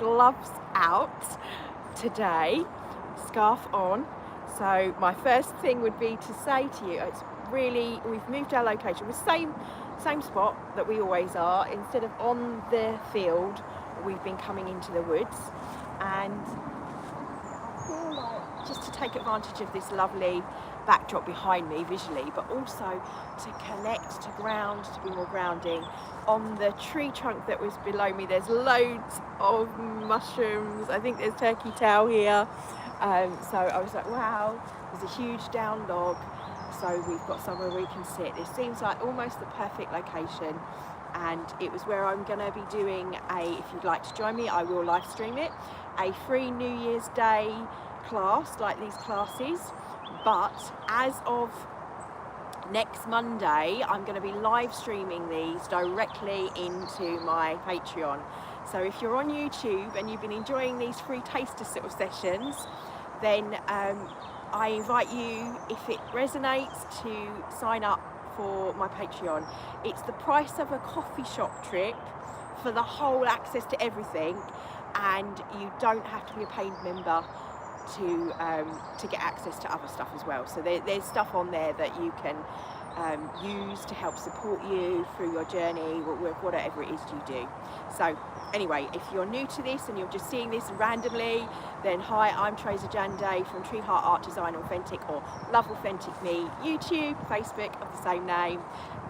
gloves out today, scarf on. So my first thing would be to say to you, it's really, we've moved our location. We're same spot that we always are. Instead of on the field, we've been coming into the woods, and I feel like just to take advantage of this lovely backdrop behind me visually, but also to connect to ground, to be more grounding. On the tree trunk that was below me, there's loads of mushrooms. I think there's turkey tail here. So I was like, wow, there's a huge down log. So we've got somewhere we can sit. It seems like almost the perfect location. And it was where I'm going to be doing if you'd like to join me, I will live stream it, a free New Year's Day class, like these classes. But as of next Monday, I'm going to be live streaming these directly into my Patreon. So if you're on YouTube and you've been enjoying these free taster sort of sessions, then I invite you, if it resonates, to sign up for my Patreon. It's the price of a coffee shop trip for the whole access to everything, and you don't have to be a paid member to get access to other stuff as well. So there's stuff on there that you can use to help support you through your journey, whatever it is you do. So anyway, if you're new to this and you're just seeing this randomly, then hi, I'm Tracer Jande from Tree Heart Art Design Authentic, or Love Authentic Me, YouTube, Facebook of the same name.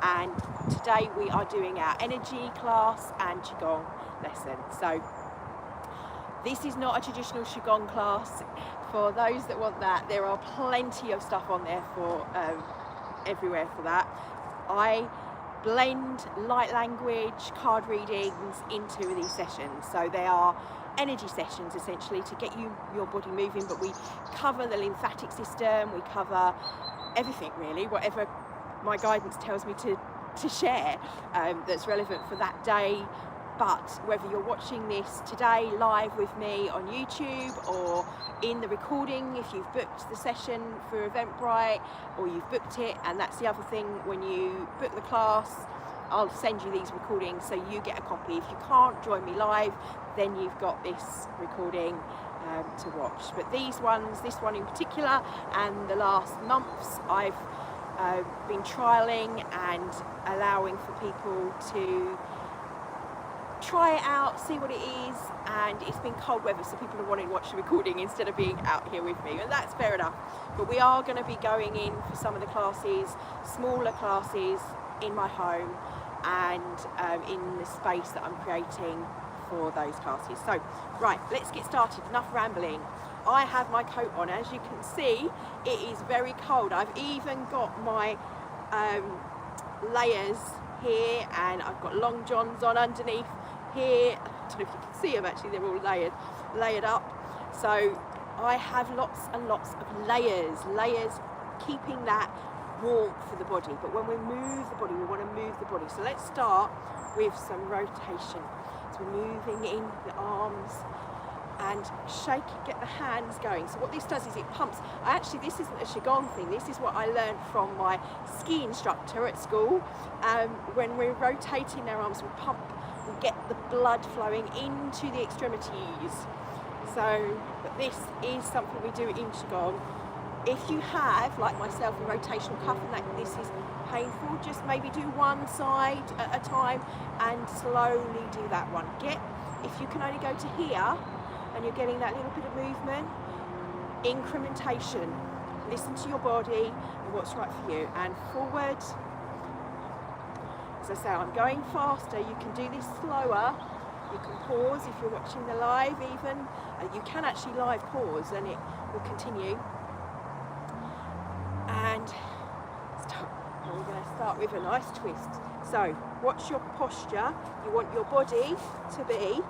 And today we are doing our energy class and qigong lesson. So this is not a traditional qigong class. For those that want that, there are plenty of stuff on there for everywhere for that. I blend light language, card readings into these sessions. So they are energy sessions essentially to get your body moving, but we cover the lymphatic system, we cover everything really, whatever my guidance tells me to share that's relevant for that day. But whether you're watching this today live with me on YouTube or in the recording, if you've booked the session for Eventbrite or you've booked it, and that's the other thing, when you book the class, I'll send you these recordings so you get a copy. If you can't join me live, then you've got this recording to watch. But these ones, this one in particular, and the last months, I've been trialing and allowing for people to try it out, see what it is, and it's been cold weather, so people are wanting to watch the recording instead of being out here with me, and that's fair enough. But we are going to be going in for some of the classes, smaller classes in my home and in the space that I'm creating for those classes. So right, let's get started. Enough rambling. I have my coat on. As you can see, it is very cold. I've even got my layers here, and I've got long johns on underneath here. I don't know if you can see them, actually they're all layered up. So I have lots and lots of layers keeping that warmth for the body. But when we move the body, we want to move the body. So let's start with some rotation. So we're moving in the arms and shaking, get the hands going. So what this does is it pumps. This isn't a qigong thing, this is what I learned from my ski instructor at school. When we're rotating our arms, we pump, we get the blood flowing into the extremities. So, but this is something we do in qigong. If you have, like myself, a rotational cuff and that this is painful, just maybe do one side at a time and slowly do that one. If you can only go to here, and you're getting that little bit of movement, incrementation. Listen to your body and what's right for you. And forward. As I say, I'm going faster. You can do this slower. You can pause if you're watching the live even. You can actually live pause and it will continue. And we're going to start with a nice twist. So watch your posture. You want your body to be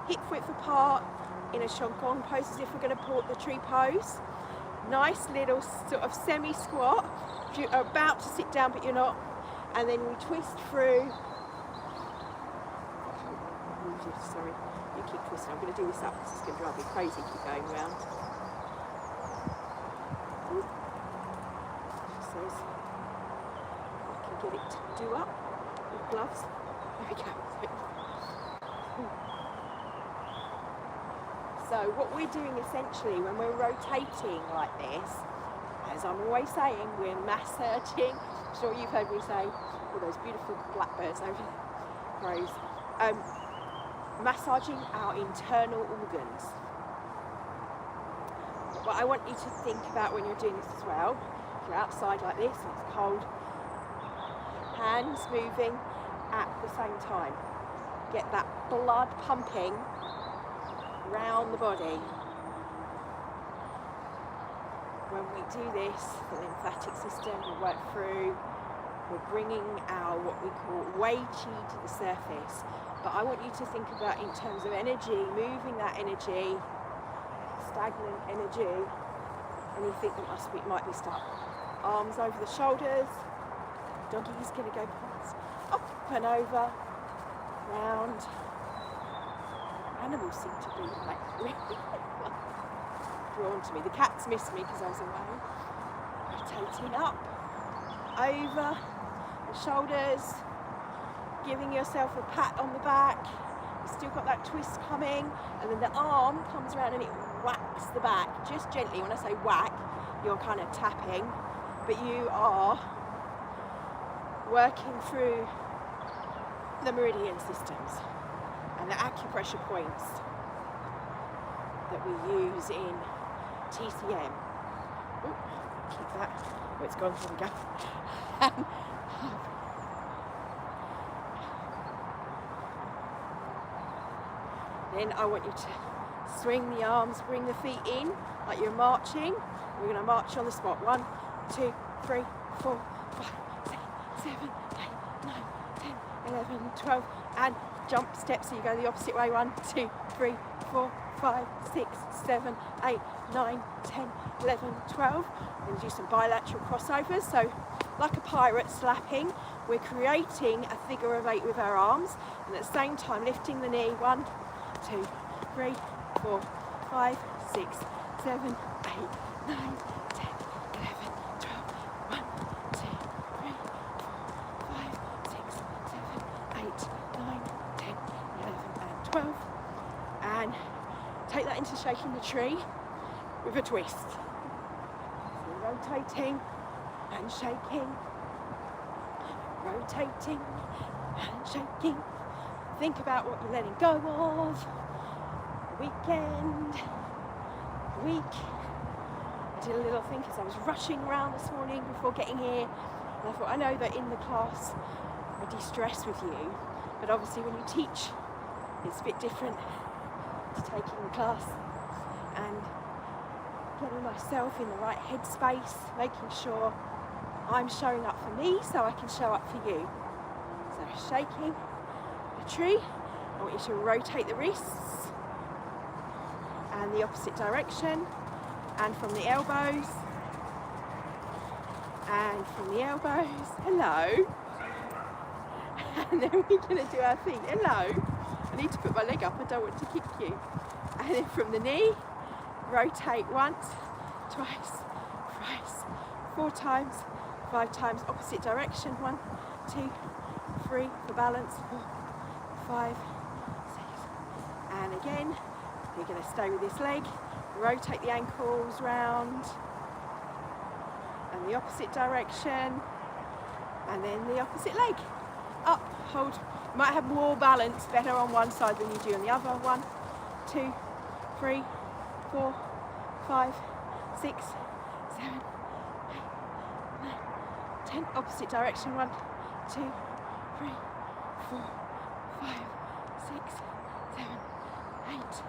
hip width apart, in a qigong pose, as if we're going to pull the tree pose. Nice little sort of semi-squat. If you're about to sit down but you're not, and then we twist through. Sorry, you keep twisting. I'm going to do this up because it's going to drive me crazy. Keep going round. Says I can get it to do up with gloves. There we go. So what we're doing essentially when we're rotating like this, as I'm always saying, we're massaging. I'm sure you've heard me say, all those beautiful blackbirds over there, crows, massaging our internal organs. What I want you to think about when you're doing this as well, if you're outside like this and it's cold, hands moving at the same time. Get that blood pumping around the body. When we do this, the lymphatic system will work through. We're bringing our what we call wei qi to the surface. But I want you to think about in terms of energy, moving that energy, stagnant energy, anything that might be stuck. Arms over the shoulders. Doggy's going to go past, up and over, round. Animals seem to be like really drawn to me. The cats missed me because I was away. Rotating up, over the shoulders, giving yourself a pat on the back. You've still got that twist coming, and then the arm comes around and it whacks the back, just gently. When I say whack, you're kind of tapping, but you are working through the meridian systems and the acupressure points that we use in TCM. Ooh, keep that. Oh, it's gone. Here we go. Then I want you to swing the arms, bring the feet in like you're marching. We're going to march on the spot. 1, 2, 3, 4, 5, 6, 7, 8, 9, 10, 11, 12, and jump steps, so you go the opposite way. 1, 2, 3, 4, 5, 6, 7, 8, 9, 10, 11, 12. And do some bilateral crossovers. So like a pirate slapping, we're creating a figure of 8 with our arms, and at the same time lifting the knee. 1, 2, 3, 4, 5, 6, 7, 8, 9, 10, 11, 12. 1, 2, 3, 4, 5, 6, 7, 8, 9, 10, 11, and 12. And take that into shaking the tree with a twist. So rotating and shaking, rotating and shaking. Think about what you're letting go of. Weekend, week. I did a little thing because I was rushing around this morning before getting here, and I thought, I know that in the class I de-stress with you, but obviously when you teach it's a bit different to taking the class, and getting myself in the right headspace, making sure I'm showing up for me so I can show up for you. So shaking the tree, I want you to rotate the wrists and the opposite direction, and from the elbows, and from the elbows, hello. And then we're going to do our feet, hello. I need to put my leg up, I don't want to kick you. And then from the knee, rotate once, twice, thrice, 4 times, 5 times, opposite direction. 1, 2, 3 for balance, 4, 5, 6, and again. You're going to stay with this leg, rotate the ankles round, and the opposite direction, and then the opposite leg. Up, hold. You might have more balance, better on one side than you do on the other. 1, 2, 3, 4, 5, 6, 7, 8, 9, 10. Opposite direction. 1, 2, 3, 4, 5, 6, 7, 8,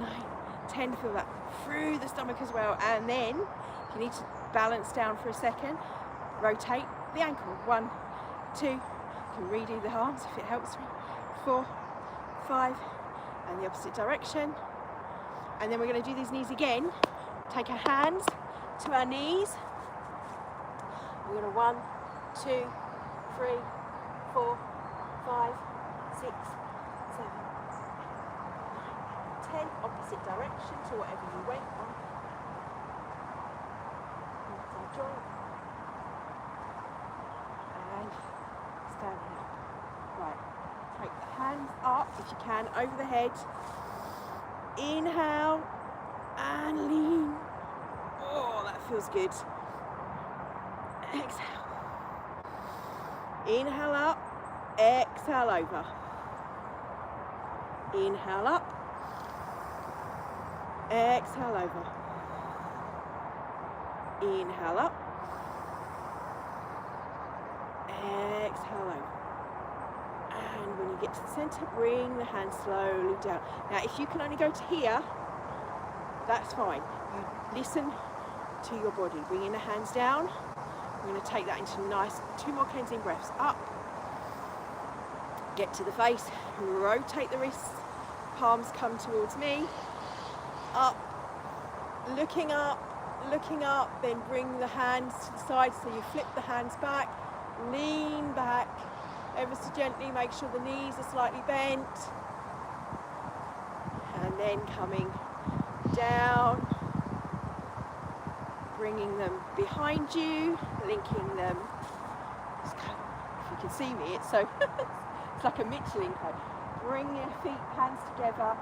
9, 10. Feel that through the stomach as well. And then, if you need to balance down for a second, rotate the ankle. 1, 2. You can redo the arms if it helps me. 4, 5, and the opposite direction. And then we're going to do these knees again. Take our hands to our knees. We're going to 1, 2, 3, 4, 5, 6, 7, 10, opposite direction to whatever you went on. Inside joint. And standing up. Right, take the hands up if you can, over the head. Inhale, and lean. Oh, that feels good. Exhale. Inhale up, exhale over. Inhale up, exhale over. Inhale up, exhale over. And when you get to the centre, bring the hands slowly down. Now, if you can only go to here, that's fine. You listen to your body. Bringing the hands down. We're going to take that into nice 2 more cleansing breaths. Up. Get to the face. Rotate the wrists. Palms come towards me. Up. Looking up. Looking up. Then bring the hands to the side. So you flip the hands back. Lean back. Ever so gently. Make sure the knees are slightly bent. And then coming down. Bringing them behind you, linking them. If you can see me, it's so it's like a Michelin code. Bring your feet, hands together.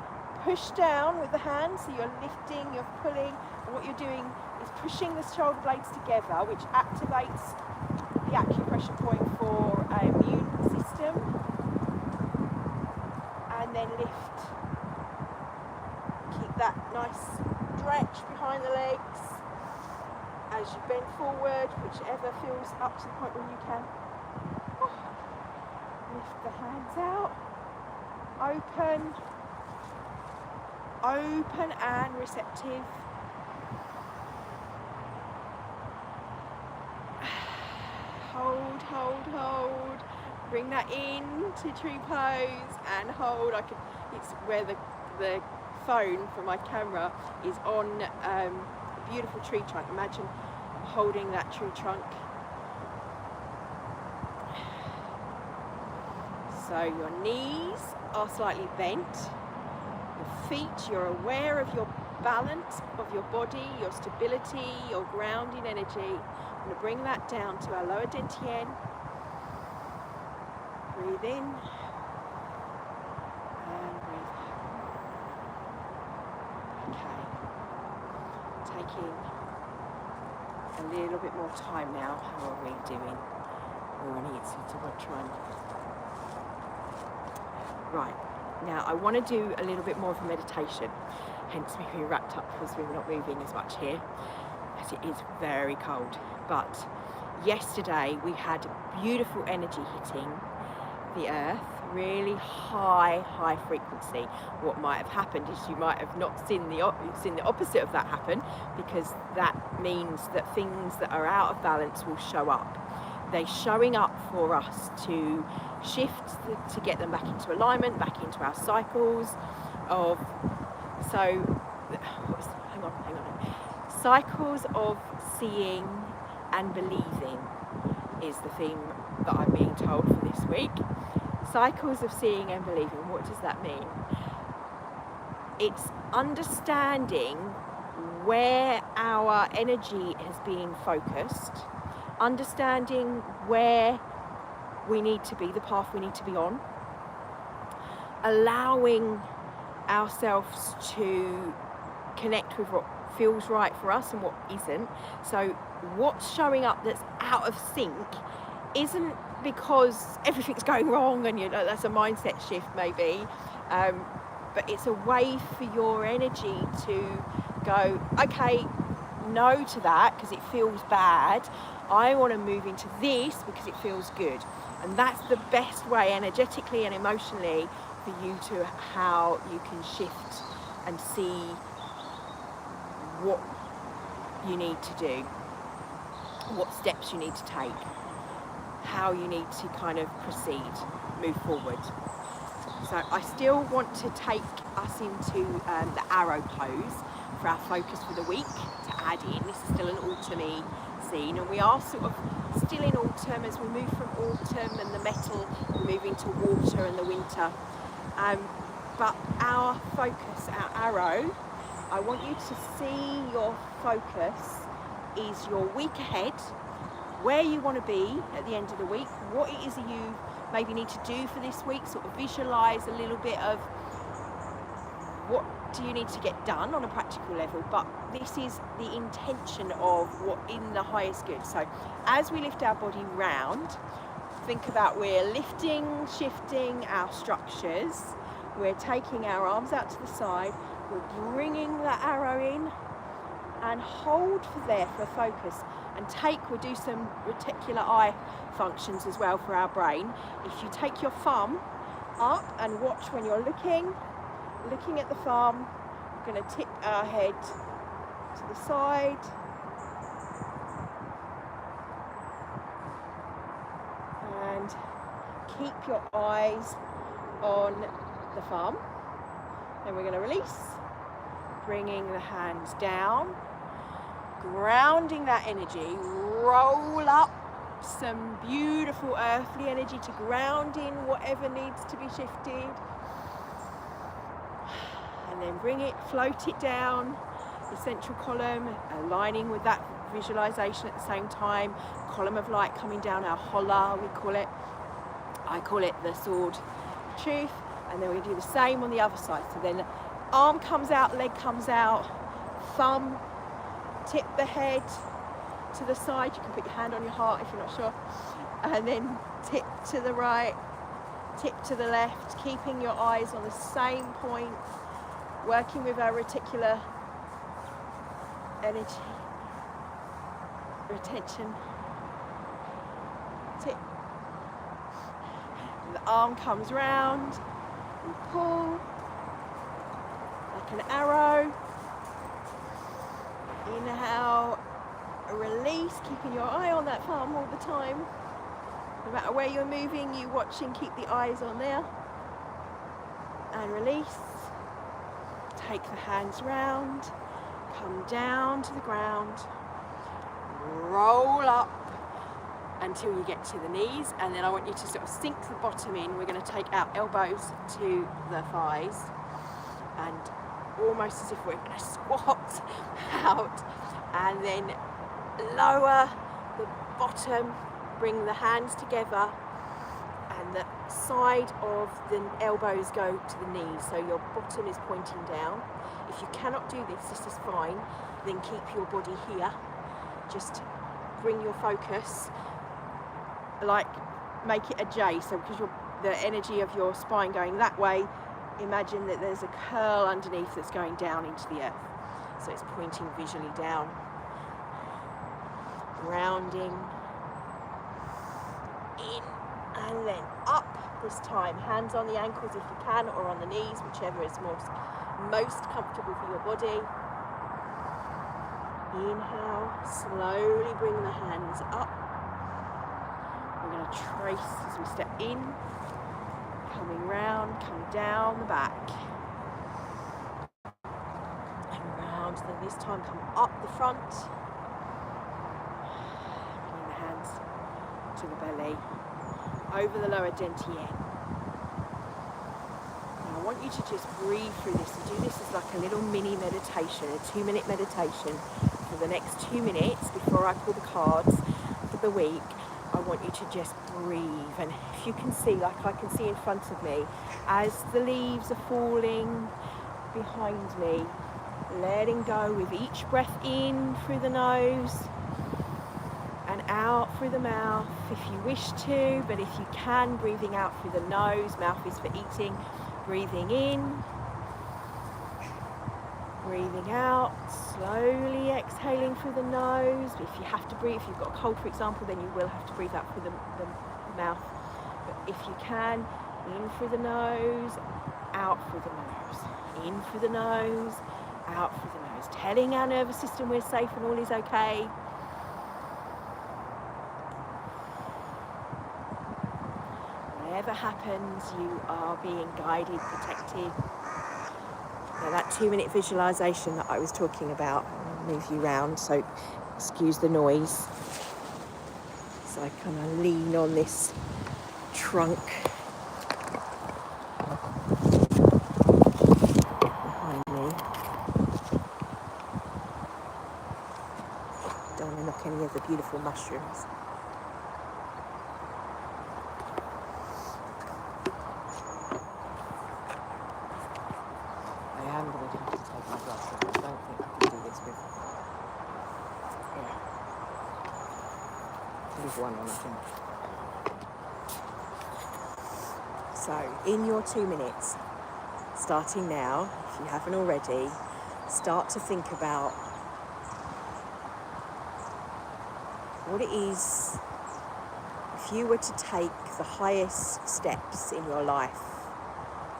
Push down with the hands, so you're lifting, you're pulling, and what you're doing is pushing the shoulder blades together, which activates the acupressure point for our immune system. And then lift. Keep that nice stretch behind the legs. As you bend forward, whichever feels up to the point where you can. Lift the hands out. Open. Open and receptive. Hold, hold, hold. Bring that into tree pose and hold. It's where the phone from my camera is on beautiful tree trunk. Imagine holding that tree trunk. So your knees are slightly bent. Your feet, you're aware of your balance of your body, your stability, your grounding energy. I'm going to bring that down to our lower dantian. Breathe in and breathe out. Okay. Taking a little bit more time now. How are we doing? We're running it to what trying. Right. Now I want to do a little bit more of a meditation. Hence we wrapped up because we're not moving as much here, as it is very cold. But yesterday we had beautiful energy hitting the earth, really high frequency. What might have happened is you might have not seen the opposite of that happen, because that means that things that are out of balance will show up. They're showing up for us to shift, to get them back into alignment, back into our cycles of, hang on. Cycles of seeing and believing is the theme that I'm being told for this week. Cycles of seeing and believing. What does that mean? It's understanding where our energy has been focused, understanding where we need to be, the path we need to be on, allowing ourselves to connect with what feels right for us and what isn't. So what's showing up that's out of sync isn't because everything's going wrong and that's a mindset shift maybe, but it's a way for your energy to go, okay, no to that because it feels bad. I want to move into this because it feels good. And that's the best way energetically and emotionally for you to how you can shift and see what you need to do, what steps you need to take, how you need to kind of proceed, move forward. So I still want to take us into the arrow pose for our focus for the week to add in. This is still an autumny scene, and we are sort of still in autumn as we move from autumn and the metal, we move into water and the winter. But our focus, our arrow, I want you to see your focus is your week ahead, where you want to be at the end of the week, what it is that you maybe need to do for this week, sort of visualize a little bit of what do you need to get done on a practical level, but this is the intention of what in the highest good. So as we lift our body round, think about we're lifting, shifting our structures, we're taking our arms out to the side, we're bringing the arrow in and hold for there for focus, and we'll do some reticular eye functions as well for our brain. If you take your thumb up and watch when you're looking at the thumb, we're going to tip our head to the side, and keep your eyes on the thumb. Then we're going to release, bringing the hands down, grounding that energy, roll up some beautiful earthly energy to ground in whatever needs to be shifted, and then bring it, float it down the central column, aligning with that visualization at the same time. Column of light coming down our holla, we call it. I call it the sword of truth. And then we do the same on the other side. So then arm comes out, leg comes out, thumb, tip the head to the side. You can put your hand on your heart if you're not sure. And then tip to the right, tip to the left, keeping your eyes on the same point, working with our reticular energy, retention, tip. The arm comes round, we pull like an arrow. Inhale, release, keeping your eye on that thumb all the time. No matter where you're moving, you watching, keep the eyes on there. And release. Take the hands round, come down to the ground, roll up until you get to the knees, and then I want you to sort of sink the bottom in. We're going to take our elbows to the thighs, and almost as if we're going to squat out, and then lower the bottom, bring the hands together, and the side of the elbows go to the knees, so your bottom is pointing down. If you cannot do this is fine, then keep your body here. Just bring your focus, like make it a J, so because the energy of your spine going that way, imagine that there's a curl underneath that's going down into the earth, so it's pointing visually down. Grounding in and then up this time, hands on the ankles if you can, or on the knees, whichever is most comfortable for your body. Inhale, slowly bring the hands up. We're going to trace as we step in, coming round, come down the back, and round, then this time come up the front, bringing the hands to the belly, over the lower dantian. Now I want you to just breathe through this, and do this as like a little mini meditation, a 2-minute meditation for the next 2 minutes before I pull the cards for the week. I want you to just breathe, and if you can see, like I can see in front of me, as the leaves are falling behind me, letting go with each breath in through the nose and out through the mouth if you wish to, but if you can, breathing out through the nose. Mouth is for eating. Breathing in, breathing out, slowly exhaling through the nose. If you have to breathe, if you've got a cold for example, then you will have to breathe out through the mouth, but if you can, in through the nose, out through the nose, in through the nose, out through the nose, telling our nervous system we're safe and all is okay. Whatever happens, you are being guided, protected. Now that 2-minute visualization that I was talking about, I'll move you round, so excuse the noise. So I kind of lean on this trunk behind me. Don't want to knock any of the beautiful mushrooms. I am going to another one on, I think. So in your 2 minutes, starting now, if you haven't already, start to think about what it is, if you were to take the highest steps in your life,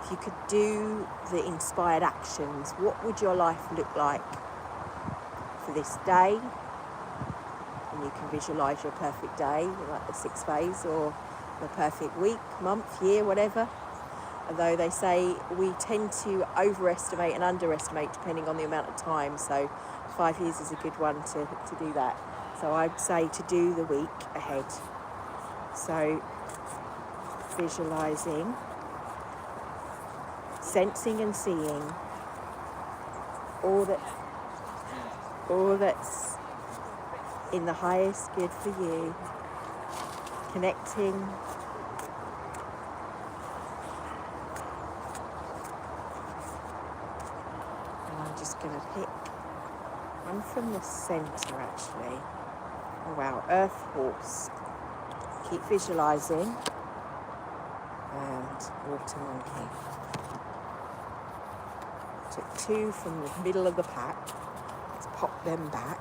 if you could do the inspired actions, what would your life look like for this day? And you can visualise your perfect day, like the 6 phase, or the perfect week, month, year, whatever. Although they say we tend to overestimate and underestimate depending on the amount of time, so 5 years is a good one to do that. So I'd say to do the week ahead. So visualising, sensing and seeing all that's in the highest good for you, connecting, and I'm just going to pick one from the centre actually. Oh wow, Earth Horse. Keep visualising, and Water Monkey. Took 2 from the middle of the pack. Let's pop them back.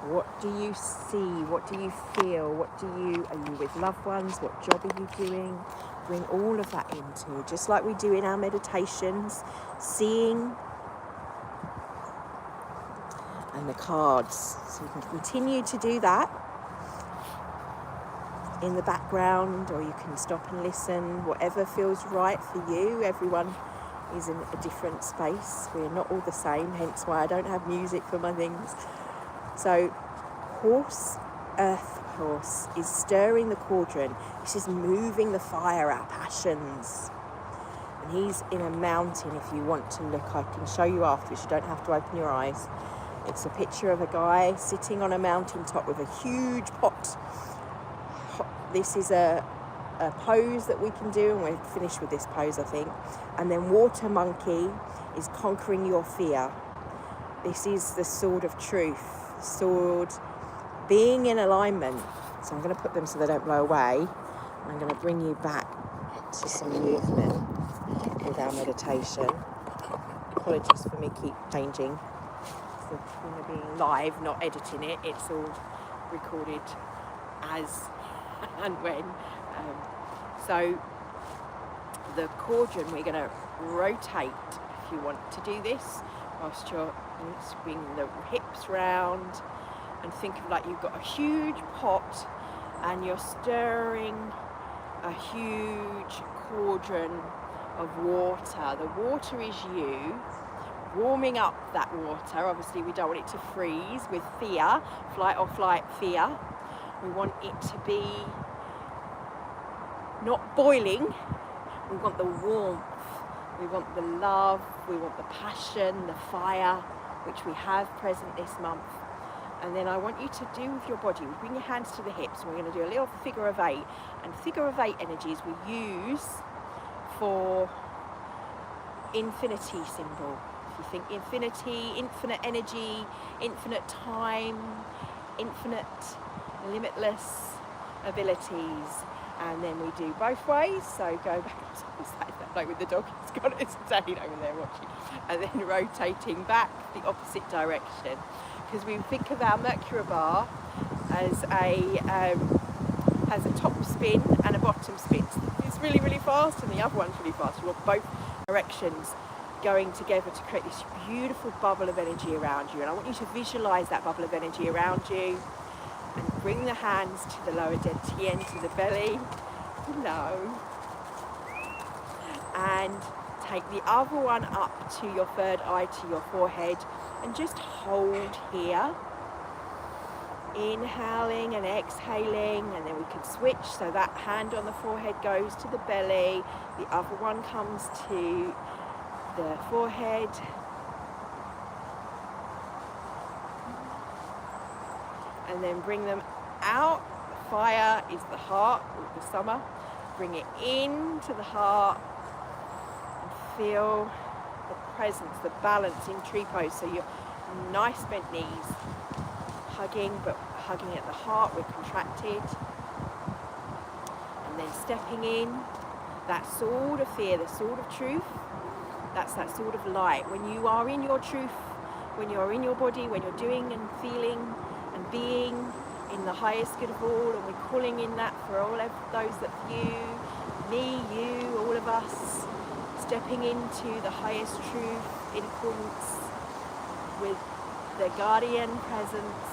What do you see? What do you feel? Are you with loved ones? What job are you doing? Bring all of that into, just like we do in our meditations, seeing, and the cards. So you can continue to do that in the background, or you can stop and listen, whatever feels right for you. Everyone is in a different space. We're not all the same, hence why I don't have music for my things. So horse, Earth Horse, is stirring the cauldron. This is moving the fire, our passions. And he's in a mountain. If you want to look, I can show you afterwards. You don't have to open your eyes. It's a picture of a guy sitting on a mountaintop with a huge pot. This is a pose that we can do, and we're finished with this pose, I think. And then Water Monkey is conquering your fear. This is the sword of truth, sword being in alignment. So I'm going to put them so they don't blow away. And I'm going to bring you back to some movement with our meditation. Apologies for me keep changing. It's going to be live, not editing it. It's all recorded as and when. So the cauldron, we're going to rotate if you want to do this, whilst you're swing the hips round, and think of like you've got a huge pot and you're stirring a huge cauldron of water. The water is you warming up that water. Obviously we don't want it to freeze with fear, flight or flight fear. We want it to be not boiling. We want the warmth, we want the love, we want the passion, the fire, which we have present this month. And then I want you to do with your body, bring your hands to the hips, and we're going to do a little figure of 8. And figure of 8 energies we use for infinity symbol. If you think infinity, infinite energy, infinite time, infinite, limitless abilities. And then we do both ways, so go back, like with the dog, he's got it staying over there watching, and then rotating back the opposite direction. Because we think of our Mercury bar as a top spin and a bottom spin. It's really, really fast, and the other one's really fast. You want both directions going together to create this beautiful bubble of energy around you. And I want you to visualise that bubble of energy around you. And bring the hands to the lower dantian, to the belly, below. And take the other one up to your third eye, to your forehead, and just hold here. Inhaling and exhaling, and then we can switch. So that hand on the forehead goes to the belly, the other one comes to the forehead. And then bring them out. The fire is the heart, with the summer. Bring it into the heart and feel the presence, the balance in tree pose. So your nice bent knees, hugging, but hugging at the heart, we're contracted. And then stepping in, that sword of fear, the sword of truth, that's that sword of light. When you are in your truth, when you're in your body, when you're doing and feeling and being in the highest good of all, and we're calling in that for all of those that view, me, you, all of us, stepping into the highest truth in accordance with the guardian presence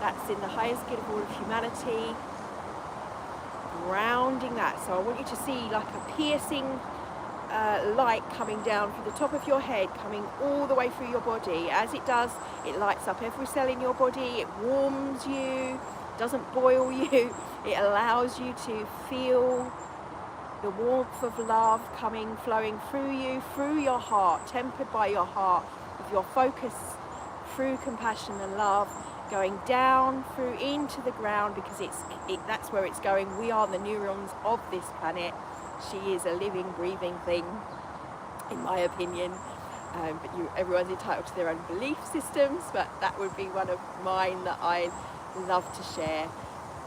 that's in the highest good of all of humanity, grounding that. So I want you to see like a piercing light coming down from the top of your head, coming all the way through your body. As it does, it lights up every cell in your body, it warms you, doesn't boil you, it allows you to feel the warmth of love coming, flowing through you, through your heart, tempered by your heart, with your focus through compassion and love, going down through into the ground, because that's where it's going. We are the neurons of this planet. She is a living, breathing thing, in my opinion. But everyone's entitled to their own belief systems, but that would be one of mine that I love to share.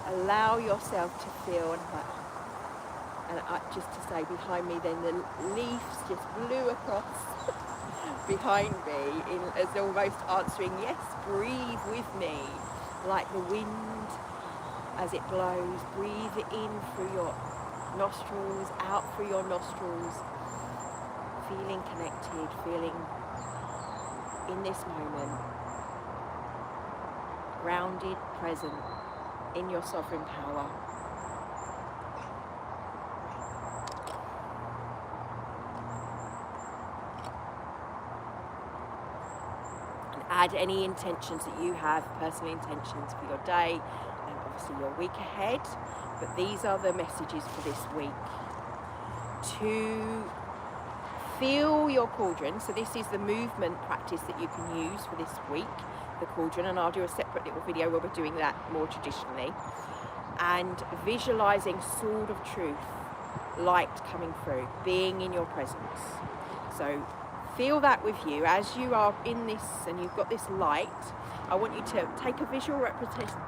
Allow yourself to feel, and just to say behind me, then the leaves just blew across behind me, as almost answering, yes, breathe with me, like the wind as it blows. Breathe it in through your nostrils, out through your nostrils, feeling connected, feeling in this moment, grounded, present in your sovereign power. And add any intentions that you have, personal intentions for your day and obviously your week ahead. But these are the messages for this week. To feel your cauldron. So this is the movement practice that you can use for this week, the cauldron, and I'll do a separate little video where we're doing that more traditionally. And visualizing sword of truth, light coming through, being in your presence. So feel that with you as you are in this and you've got this light. I want you to take a visual representation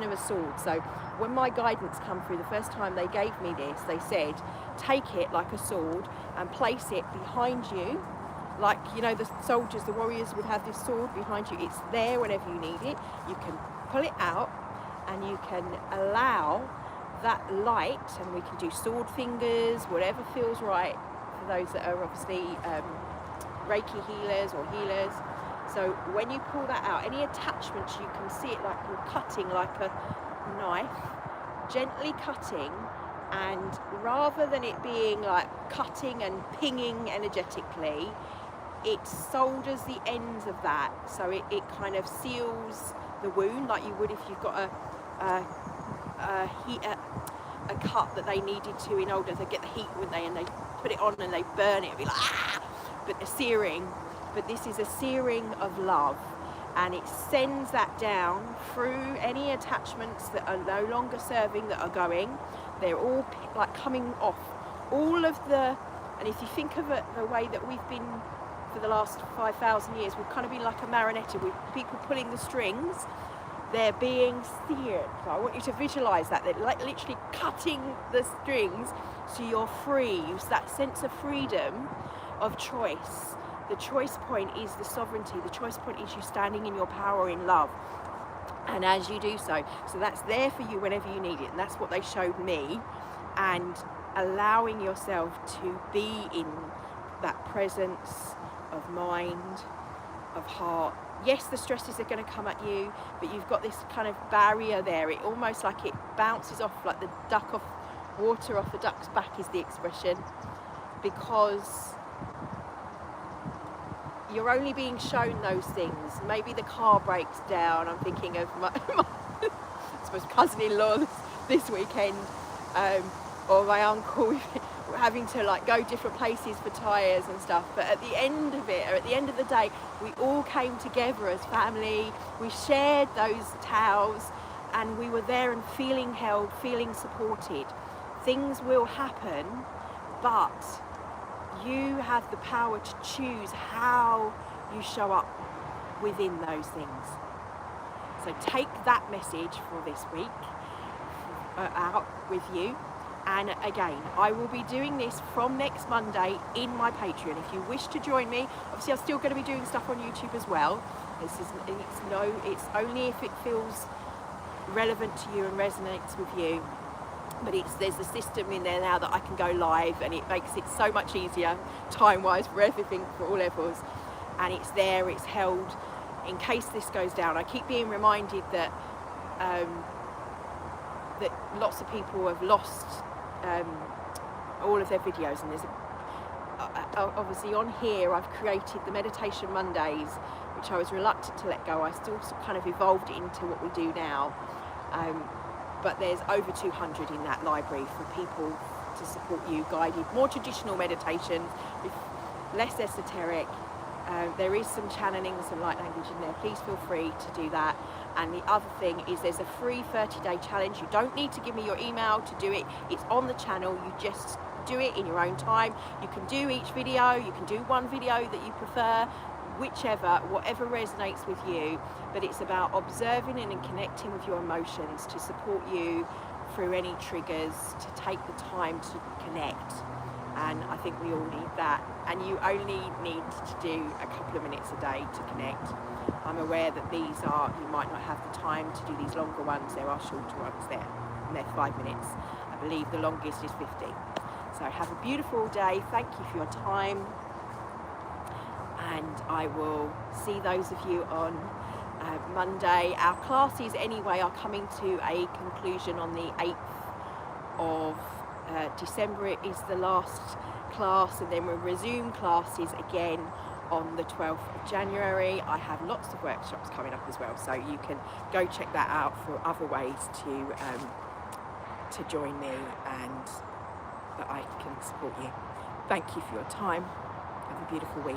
of a sword. So when my guidance come through, the first time they gave me this, they said, take it like a sword and place it behind you. Like, you know, the soldiers, the warriors would have this sword behind you. It's there whenever you need it. You can pull it out and you can allow that light, and we can do sword fingers, whatever feels right for those that are obviously Reiki healers or healers. So when you pull that out, any attachments, you can see it like you're cutting like a knife, gently cutting, and rather than it being like cutting and pinging energetically, it solders the ends of that, so it kind of seals the wound like you would if you've got a cut that they needed to in order to get the heat, wouldn't they? And they put it on and they burn it, it'd be like, ah! But the searing. But this is a searing of love, and it sends that down through any attachments that are no longer serving, that are going. They're all like coming off. All of the, and if you think of it the way that we've been for the last 5,000 years, we've kind of been like a marionette with people pulling the strings. They're being seared. So I want you to visualize that. They're like literally cutting the strings so you're free. It's that sense of freedom, of choice. The choice point is the sovereignty. The choice point is you standing in your power in love. And as you do so that's there for you whenever you need it. And that's what they showed me. And allowing yourself to be in that presence of mind, of heart. Yes, the stresses are going to come at you, but you've got this kind of barrier there. It almost like it bounces off like the duck off water off the duck's back is the expression, because you're only being shown those things. Maybe the car breaks down. I'm thinking of my I suppose cousin-in-law this weekend, or my uncle having to like go different places for tyres and stuff. But at the end of it, or at the end of the day, we all came together as family. We shared those towels, and we were there and feeling held, feeling supported. Things will happen, but you have the power to choose how you show up within those things. So take that message for this week out with you. And again, I will be doing this from next Monday in my Patreon. If you wish to join me, obviously I'm still going to be doing stuff on YouTube as well. It's only if it feels relevant to you and resonates with you. But there's a system in there now that I can go live, and it makes it so much easier time-wise for everything, for all levels. And it's there, it's held in case this goes down. I keep being reminded that that lots of people have lost all of their videos, and there's obviously on here I've created the Meditation Mondays, which I was reluctant to let go. I still kind of evolved it into what we do now, but there's over 200 in that library for people to support you, guided, more traditional meditation, less esoteric. There is some channeling, some light language in there. Please feel free to do that. And the other thing is there's a free 30-day challenge. You don't need to give me your email to do it. It's on the channel. You just do it in your own time. You can do each video. You can do one video that you prefer, whatever resonates with you. But it's about observing and connecting with your emotions to support you through any triggers, to take the time to connect. And I think we all need that. And you only need to do a couple of minutes a day to connect. I'm aware that you might not have the time to do these longer ones. There are shorter ones there, and they're 5 minutes. I believe the longest is 50. So have a beautiful day. Thank you for your time. And I will see those of you on Monday. Our classes anyway are coming to a conclusion on the 8th of December. It is the last class, and then we'll resume classes again on the 12th of January. I have lots of workshops coming up as well, so you can go check that out for other ways to join me and that I can support you. Thank you for your time. Have a beautiful week.